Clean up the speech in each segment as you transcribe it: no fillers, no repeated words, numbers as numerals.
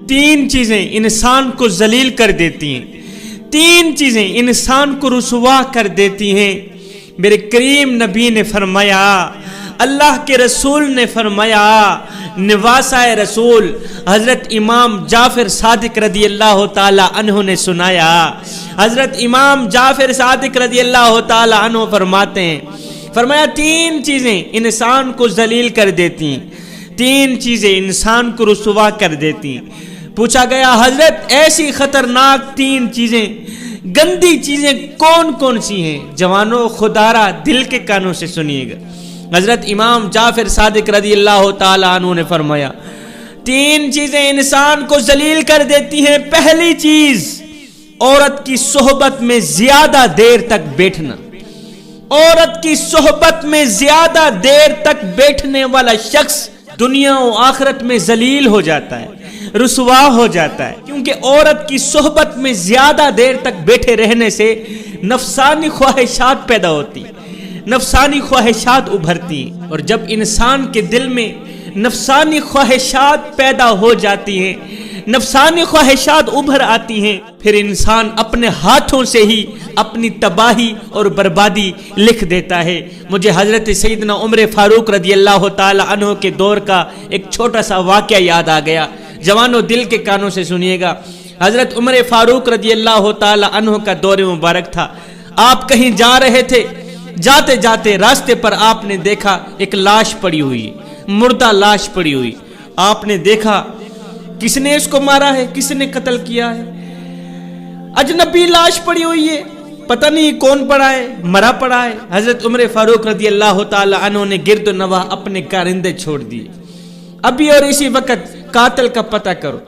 تین چیزیں انسان کو ذلیل کر دیتی ہیں، تین چیزیں انسان کو رسوا کر دیتی ہیں۔ میرے کریم نبی نے فرمایا، اللہ کے رسول نے فرمایا، نواسہ رسول حضرت امام جعفر صادق رضی اللہ تعالی عنہ نے سنایا۔ حضرت امام جعفر صادق رضی اللہ تعالی عنہ فرماتے ہیں، فرمایا تین چیزیں انسان کو ذلیل کر دیتی ہیں، تین چیزیں انسان کو رسوا کر دیتی ہیں۔ پوچھا گیا حضرت ایسی خطرناک تین چیزیں، گندی چیزیں کون کون سی ہیں؟ جوانوں خدارہ دل کے کانوں سے سنیے گا۔ حضرت امام جعفر صادق رضی اللہ تعالی عنہ نے فرمایا تین چیزیں انسان کو ذلیل کر دیتی ہیں۔ پہلی چیز، عورت کی صحبت میں زیادہ دیر تک بیٹھنا۔ عورت کی صحبت میں زیادہ دیر تک بیٹھنے والا شخص دنیا و آخرت میں ذلیل ہو جاتا ہے، رسوا ہو جاتا ہے، کیونکہ عورت کی صحبت میں زیادہ دیر تک بیٹھے رہنے سے نفسانی خواہشات پیدا ہوتی، نفسانی خواہشات ابھرتی ہیں، اور جب انسان کے دل میں نفسانی خواہشات پیدا ہو جاتی ہیں، نفسانی خواہشات ابھر آتی ہیں، پھر انسان اپنے ہاتھوں سے ہی اپنی تباہی اور بربادی لکھ دیتا ہے۔ مجھے حضرت سیدنا عمر فاروق رضی اللہ تعالی عنہ کے دور کا ایک چھوٹا سا واقعہ یاد آ گیا۔ جوانوں دل کے کانوں سے سنیے گا۔ حضرت عمر فاروق رضی اللہ تعالی عنہ کا دور مبارک تھا۔ آپ کہیں جا رہے تھے، جاتے جاتے راستے پر آپ نے دیکھا ایک لاش پڑی ہوئی، مردہ لاش پڑی ہوئی۔ آپ نے دیکھا کس نے اس کو مارا ہے، کس نے قتل کیا ہے؟ اجنبی لاش پڑی ہوئی ہے، پتہ نہیں کون پڑا ہے، مرا پڑا ہے۔ حضرت عمر فاروق رضی اللہ تعالی عنہ نے گرد و نواح اپنے کارندے چھوڑ دیے، ابھی اور اسی وقت قاتل کا پتہ کرو،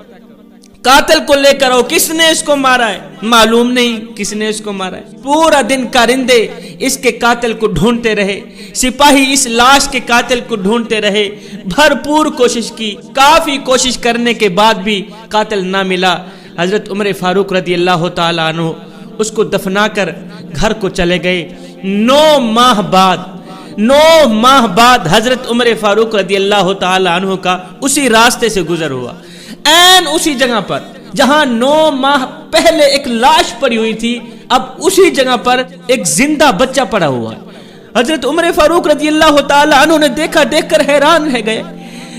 قاتل کو لے کر آؤ، کس نے اس کو مارا ہے؟ معلوم نہیں کس نے اس کو مارا ہے۔ پورا دن کارندے اس کے قاتل کو ڈھونڈتے رہے، سپاہی اس لاش کے قاتل کو ڈھونڈتے رہے، بھرپور کوشش کی، کافی کوشش کرنے کے بعد بھی قاتل نہ ملا۔ حضرت عمر فاروق رضی اللہ تعالی عنہ اس کو دفنا کر گھر کو چلے گئے۔ 9 ماہ بعد حضرت عمر فاروق رضی اللہ تعالی عنہ کا اسی راستے سے گزر ہوا، این اسی جگہ پر جہاں 9 ماہ پہلے ایک لاش پڑی ہوئی تھی، اب اسی جگہ پر ایک زندہ بچہ پڑا ہوا ہے۔ حضرت عمر فاروق رضی اللہ تعالی عنہ نے دیکھا، دیکھ کر حیران رہ گئے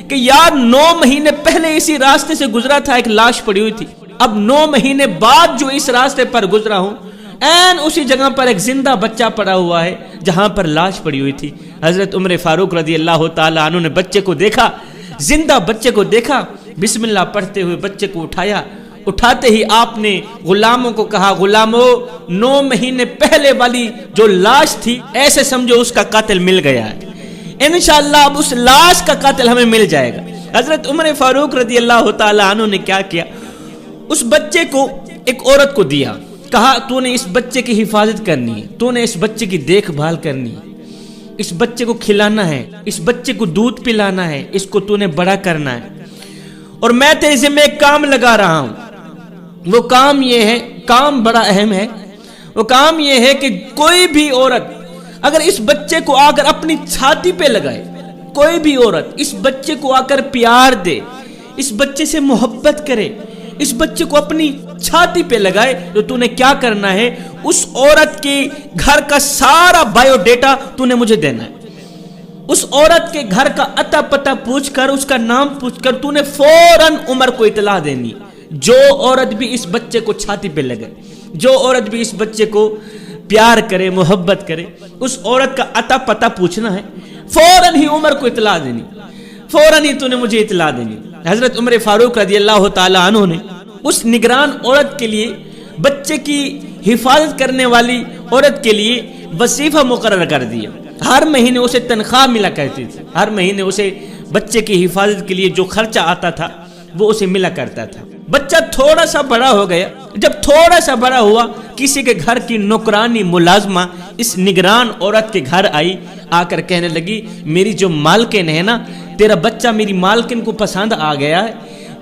کہ یار 9 مہینے پہلے اسی راستے سے گزرا تھا، ایک لاش پڑی ہوئی تھی، اب 9 مہینے بعد جو اس راستے پر گزرا ہوں، این اسی جگہ پر ایک زندہ بچہ پڑا ہوا ہے جہاں پر لاش پڑی ہوئی تھی۔ حضرت عمر فاروق رضی اللہ تعالی عنہ نے بچے کو دیکھا، زندہ بچے کو دیکھا، بسم اللہ پڑھتے ہوئے بچے کو اٹھایا۔ اٹھاتے ہی آپ نے غلاموں کو کہا، غلاموں 9 مہینے پہلے والی جو لاش تھی ایسے سمجھو اس کا قاتل مل گیا ہے، انشاءاللہ اب اس لاش کا قاتل ہمیں مل جائے گا۔ حضرت عمر فاروق رضی اللہ تعالی عنہ نے کیا کیا، اس بچے کو ایک عورت کو دیا، کہا تو نے اس بچے کی حفاظت کرنی ہے، تو نے اس بچے کی دیکھ بھال کرنی ہے، اس بچے کو کھلانا ہے، اس بچے کو دودھ پلانا ہے، اس کو تو نے بڑا کرنا ہے، اور میں تیرے ذمہ ایک کام لگا رہا ہوں۔ وہ کام یہ ہے، کام بڑا اہم ہے، وہ کام یہ ہے کہ کوئی بھی عورت اگر اس بچے کو آ کر اپنی چھاتی پہ لگائے، کوئی بھی عورت اس بچے کو آ کر پیار دے، اس بچے سے محبت کرے، اس بچے کو اپنی چھاتی پہ لگائے، تو تو نے کیا کرنا ہے، اس عورت کے گھر کا سارا بایو ڈیٹا تو نے مجھے دینا ہے۔ اس عورت کے گھر کا اتا پتہ پوچھ کر، اس کا نام پوچھ کر تو نے فوراً عمر کو اطلاع دینی۔ جو عورت بھی اس بچے کو چھاتی پہ لگے، جو عورت بھی اس بچے کو پیار کرے، محبت کرے، اس عورت کا اتا پتہ پوچھنا ہے، فوراً ہی عمر کو اطلاع دینی، فوراً ہی تو نے مجھے اطلاع دینی۔ حضرت عمر فاروق رضی اللہ تعالی عنہ نے اس نگران عورت کے لیے، بچے کی حفاظت کرنے والی عورت کے لیے وظیفہ مقرر کر دیا۔ ہر مہینے اسے تنخواہ ملا کرتی تھی، ہر مہینے اسے بچے کی حفاظت کے لیے جو خرچہ آتا تھا وہ اسے ملا کرتا تھا۔ بچہ تھوڑا سا بڑا ہو گیا، جب تھوڑا سا بڑا ہوا، کسی کے گھر کی نوکرانی ملازمہ اس نگران عورت کے گھر آئی، آ کر کہنے لگی میری جو مالکن ہے نا، تیرا بچہ میری مالکن کو پسند آ گیا ہے،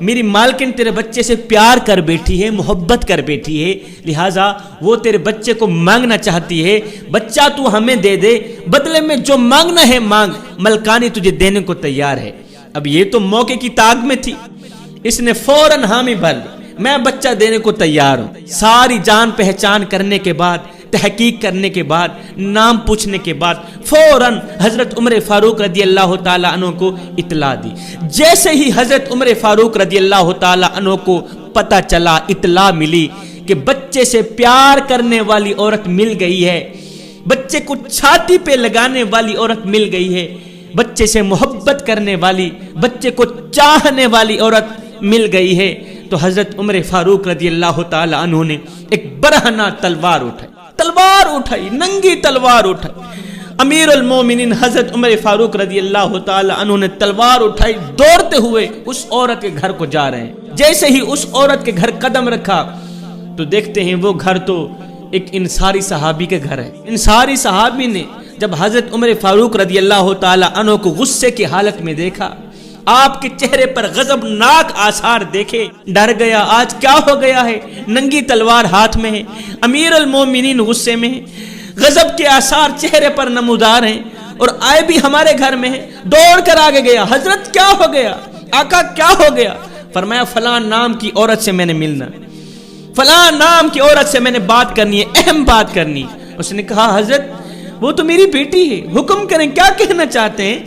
میری مالکن تیرے بچے سے پیار کر بیٹھی ہے، محبت کر بیٹھی ہے، لہٰذا وہ تیرے بچے کو مانگنا چاہتی ہے، بچہ تو ہمیں دے دے، بدلے میں جو مانگنا ہے مانگ، ملکانی تجھے دینے کو تیار ہے۔ اب یہ تو موقع کی تاک میں تھی، اس نے فوراً حامی بھر لی، میں بچہ دینے کو تیار ہوں۔ ساری جان پہچان کرنے کے بعد، تحقیق کرنے کے بعد، نام پوچھنے کے بعد فوراً حضرت عمر فاروق رضی اللہ تعالیٰ عنہ کو اطلاع دی۔ جیسے ہی حضرت عمر فاروق رضی اللہ تعالیٰ عنہ کو پتہ چلا، اطلاع ملی کہ بچے سے پیار کرنے والی عورت مل گئی ہے، بچے کو چھاتی پہ لگانے والی عورت مل گئی ہے، بچے سے محبت کرنے والی، بچے کو چاہنے والی عورت مل گئی ہے، تو حضرت عمر فاروق رضی اللہ تعالی عنہ نے ایک برہنہ تلوار اٹھائی، ننگی تلوار اٹھائی۔ امیر المومنین حضرت عمر فاروق رضی اللہ تعالی عنہ نے تلوار اٹھائی، دوڑتے ہوئے اس عورت کے گھر کو جا رہے ہیں۔ جیسے ہی اس عورت کے گھر قدم رکھا تو دیکھتے ہیں وہ گھر تو ایک انصاری صحابی کے گھر ہے۔ انصاری صحابی نے جب حضرت عمر فاروق رضی اللہ تعالی عنہ کو غصے کی حالت میں دیکھا، آپ کے چہرے پر غضبناک آثار دیکھے، ڈر گیا، آج کیا ہو گیا ہے؟ ننگی تلوار ہاتھ میں ہے، امیر المومنین غصے میں ہے، غضب کے آثار چہرے پر نمودار ہیں، اور آئے بھی ہمارے گھر میں ہے۔ دوڑ کر آگے گیا، حضرت کیا ہو گیا؟ آقا کیا ہو گیا؟ فرمایا فلاں نام کی عورت سے میں نے ملنا، فلاں نام کی عورت سے میں نے بات کرنی ہے، اہم بات کرنی۔ اس نے کہا حضرت وہ تو میری بیٹی ہے، حکم کریں، کیا کہنا چاہتے ہیں؟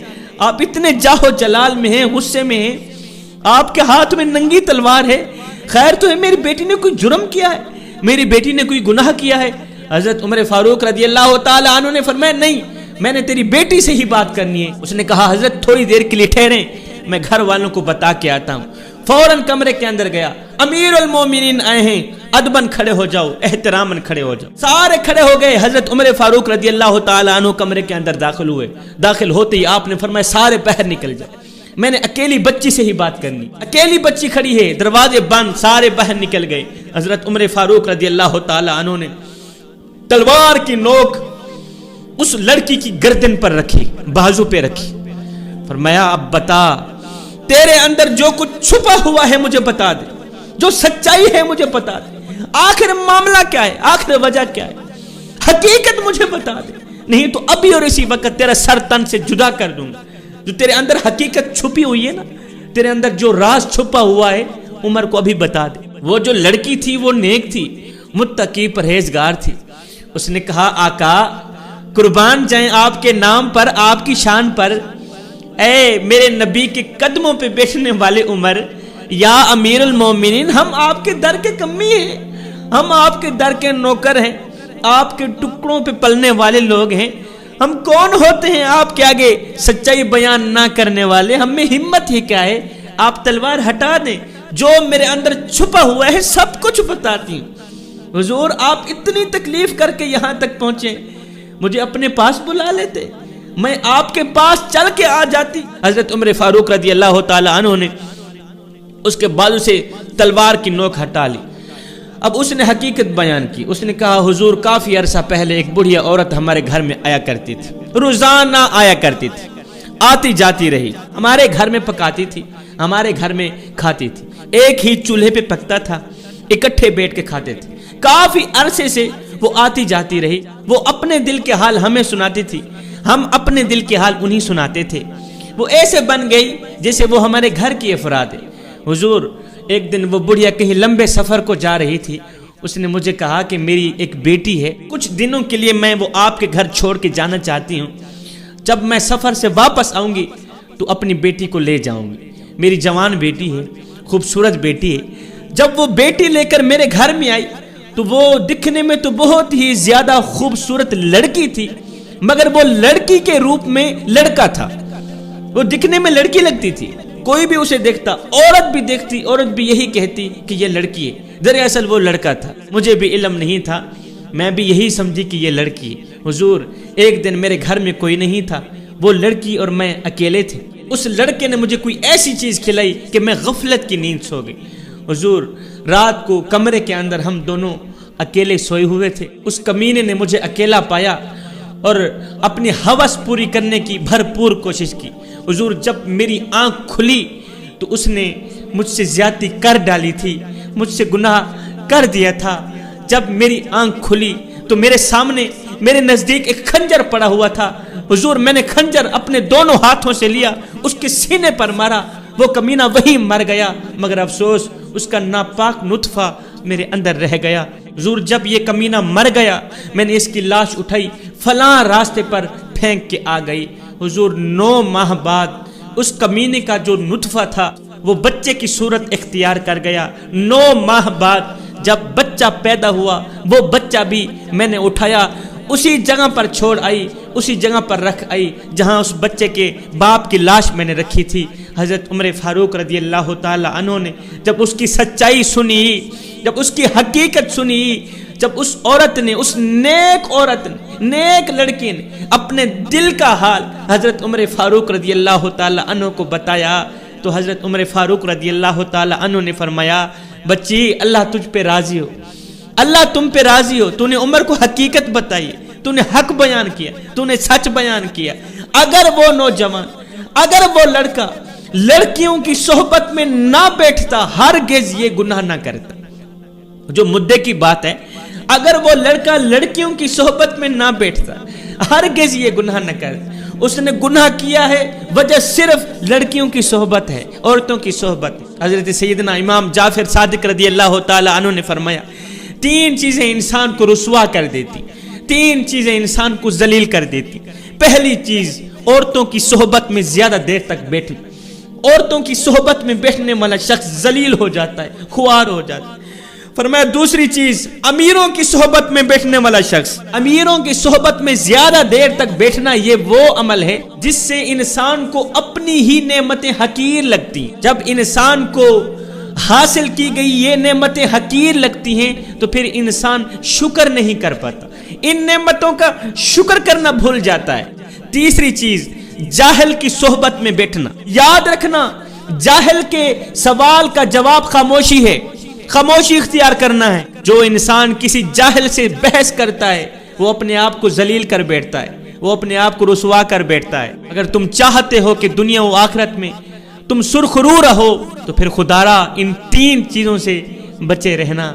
آپ اتنے جاہو جلال میں ہیں، غصے میں ہیں، آپ کے ہاتھ میں ننگی تلوار ہے، خیر تو ہے میری بیٹی نے کوئی جرم کیا ہے، میری بیٹی نے کوئی گناہ کیا ہے؟ حضرت عمر فاروق رضی اللہ تعالی عنہ نے فرمایا نہیں، میں نے تیری بیٹی سے ہی بات کرنی ہے۔ اس نے کہا حضرت تھوڑی دیر کے لیے ٹھہریں، میں گھر والوں کو بتا کے آتا ہوں۔ فوراً کمرے کے اندر گیا، امیر المومنین آئے ہیں، ادباً کھڑے ہو جاؤ، احتراماً کھڑے ہو جاؤ۔ سارے کھڑے ہو گئے، حضرت عمر فاروق رضی اللہ تعالی عنہ کمرے کے اندر داخل ہوئے۔ داخل ہوتے ہی آپ نے فرمایا سارے باہر نکل جائے، میں نے اکیلی بچی سے ہی بات کرنی، اکیلی بچی کھڑی ہے، دروازے بند، سارے باہر نکل گئے۔ حضرت عمر فاروق رضی اللہ تعالی عنہ نے تلوار کی نوک اس لڑکی کی گردن پر رکھی، بازو پہ رکھی، فرمایا اب بتا، تیرے اندر جو کچھ چھپا ہوا ہے مجھے بتا دے، جو سچائی ہے مجھے بتا دے، آخر معاملہ کیا ہے، آخر وجہ کیا ہے، حقیقت مجھے بتا دے، نہیں تو ابھی اور اسی وقت تیرا سر تن سے جدا کر دوں گا۔ جو تیرے اندر حقیقت چھپی ہوئی ہے نا، تیرے اندر جو راز چھپا ہوا ہے، عمر کو ابھی بتا دے۔ وہ جو لڑکی تھی وہ نیک تھی، متقی پرہیزگار تھی۔ اس نے کہا آقا قربان جائیں آپ کے نام پر، آپ کی شان پر، اے میرے نبی کے قدموں پہ بیٹھنے والے عمر، یا امیر المومنین، ہم آپ کے در کے کمی ہیں، ہم آپ کے در کے نوکر ہیں، آپ کے ٹکڑوں پہ پلنے والے لوگ ہیں، ہم کون ہوتے ہیں آپ کے آگے سچائی بیان نہ کرنے والے؟ ہم میں ہمت ہی کیا ہے؟ آپ تلوار ہٹا دیں، جو میرے اندر چھپا ہوا ہے سب کچھ بتاتی ہوں۔ حضور آپ اتنی تکلیف کر کے یہاں تک پہنچے، مجھے اپنے پاس بلا لیتے، میں آپ کے پاس چل کے آ جاتی۔ حضرت عمر فاروق رضی اللہ تعالی عنہ نے اس کے بازو سے تلوار کی نوک ہٹا لی۔ اب اس نے حقیقت بیان کی، اس نے کہا حضور کافی عرصہ پہلے ایک بڑھیا عورت ہمارے گھر میں آیا کرتی تھی، روزانہ آیا کرتی تھی، آتی جاتی رہی، ہمارے گھر میں پکاتی تھی، ہمارے گھر میں کھاتی تھی، ایک ہی چولہے پہ پکتا تھا، اکٹھے بیٹھ کے کھاتے تھے۔ کافی عرصے سے وہ آتی جاتی رہی، وہ اپنے دل کے حال ہمیں سناتی تھی، ہم اپنے دل کے حال انہیں سناتے تھے، وہ ایسے بن گئی جیسے وہ ہمارے گھر کی افراد ہے۔ حضور ایک دن وہ بڑھیا کہیں لمبے سفر کو جا رہی تھی، اس نے مجھے کہا کہ میری ایک بیٹی ہے، کچھ دنوں کے لیے میں وہ آپ کے گھر چھوڑ کے جانا چاہتی ہوں، جب میں سفر سے واپس آؤں گی تو اپنی بیٹی کو لے جاؤں گی، میری جوان بیٹی ہے، خوبصورت بیٹی ہے۔ جب وہ بیٹی لے کر میرے گھر میں آئی تو وہ دکھنے میں تو بہت ہی زیادہ خوبصورت لڑکی تھی، مگر وہ لڑکی کے روپ میں لڑکا تھا، وہ دکھنے میں لڑکی لگتی تھی، کوئی بھی اسے دیکھتا، عورت بھی دیکھتی، عورت بھی یہی کہتی کہ یہ لڑکی ہے، دراصل وہ لڑکا تھا، مجھے بھی علم نہیں تھا، میں بھی یہی سمجھی کہ یہ لڑکی ہے۔ حضور ایک دن میرے گھر میں کوئی نہیں تھا، وہ لڑکی اور میں اکیلے تھے، اس لڑکے نے مجھے کوئی ایسی چیز کھلائی کہ میں غفلت کی نیند سو گئی۔ حضور رات کو کمرے کے اندر ہم دونوں اکیلے سوئے ہوئے تھے، اس کمینے نے مجھے اکیلا پایا اور اپنی ہوس پوری کرنے کی بھرپور کوشش کی۔ حضور جب میری آنکھ کھلی تو اس نے مجھ سے زیادتی کر ڈالی تھی، مجھ سے گناہ کر دیا تھا۔ جب میری آنکھ کھلی تو میرے سامنے میرے نزدیک ایک خنجر پڑا ہوا تھا۔ حضور میں نے خنجر اپنے دونوں ہاتھوں سے لیا، اس کے سینے پر مارا وہ کمینہ وہی مر گیا، مگر افسوس اس کا ناپاک نطفہ میرے اندر رہ گیا۔ حضور جب یہ کمینہ مر گیا میں نے اس کی لاش اٹھائی، فلاں راستے پر پھینک کے آ گئی۔ حضور 9 ماہ بعد اس کمینے کا جو نطفہ تھا وہ بچے کی صورت اختیار کر گیا۔ 9 ماہ بعد جب بچہ پیدا ہوا وہ بچہ بھی میں نے اٹھایا، اسی جگہ پر چھوڑ آئی، اسی جگہ پر رکھ آئی جہاں اس بچے کے باپ کی لاش میں نے رکھی تھی۔ حضرت عمر فاروق رضی اللہ تعالی عنہ نے جب اس کی سچائی سنی، جب اس کی حقیقت سنی، جب اس عورت نے، اس نیک عورت نے، نیک لڑکی نے اپنے دل کا حال حضرت عمر فاروق رضی اللہ تعالی عنہ کو بتایا تو حضرت عمر فاروق رضی اللہ تعالی عنہ نے فرمایا، بچی اللہ تجھ پہ راضی ہو، اللہ تم پہ راضی ہو، تو نے عمر کو حقیقت بتائی، تو نے حق بیان کیا، تو نے سچ بیان کیا۔ اگر وہ نوجوان، اگر وہ لڑکا لڑکیوں کی صحبت میں نہ بیٹھتا ہرگز یہ گناہ نہ کرتا۔ جو مدعے کی بات ہے، اگر وہ لڑکا لڑکیوں کی صحبت میں نہ بیٹھتا ہرگز یہ گناہ نہ کرتا۔ اس نے گناہ کیا ہے، وجہ صرف لڑکیوں کی صحبت ہے، عورتوں کی صحبت۔ حضرت سیدنا امام جعفر صادق رضی اللہ تعالی عنہ نے فرمایا 3 چیزیں انسان کو رسوا کر دیتی، 3 چیزیں انسان کو ذلیل کر دیتی۔ پہلی چیز، عورتوں کی صحبت میں زیادہ دیر تک بیٹھنا۔ عورتوں کی صحبت میں بیٹھنے والا شخص ذلیل ہو جاتا ہے، خوار ہو جاتا ہے۔ فرمایا دوسری چیز، امیروں کی صحبت میں بیٹھنے والا شخص، امیروں کی صحبت میں زیادہ دیر تک بیٹھنا یہ وہ عمل ہے جس سے انسان کو اپنی ہی نعمتیں حقیر لگتی ہیں۔ جب انسان کو حاصل کی گئی یہ نعمتیں حقیر لگتی ہیں تو پھر انسان شکر نہیں کر پاتا، ان نعمتوں کا شکر کرنا بھول جاتا ہے۔ تیسری چیز، جاہل کی صحبت میں بیٹھنا۔ یاد رکھنا، جاہل کے سوال کا جواب خاموشی ہے، خاموشی اختیار کرنا ہے۔ جو انسان کسی جاہل سے بحث کرتا ہے وہ اپنے آپ کو ذلیل کر بیٹھتا ہے، وہ اپنے آپ کو رسوا کر بیٹھتا ہے۔ اگر تم چاہتے ہو کہ دنیا و آخرت میں تم سرخرو رہو تو پھر خدا را ان 3 چیزوں سے بچے رہنا۔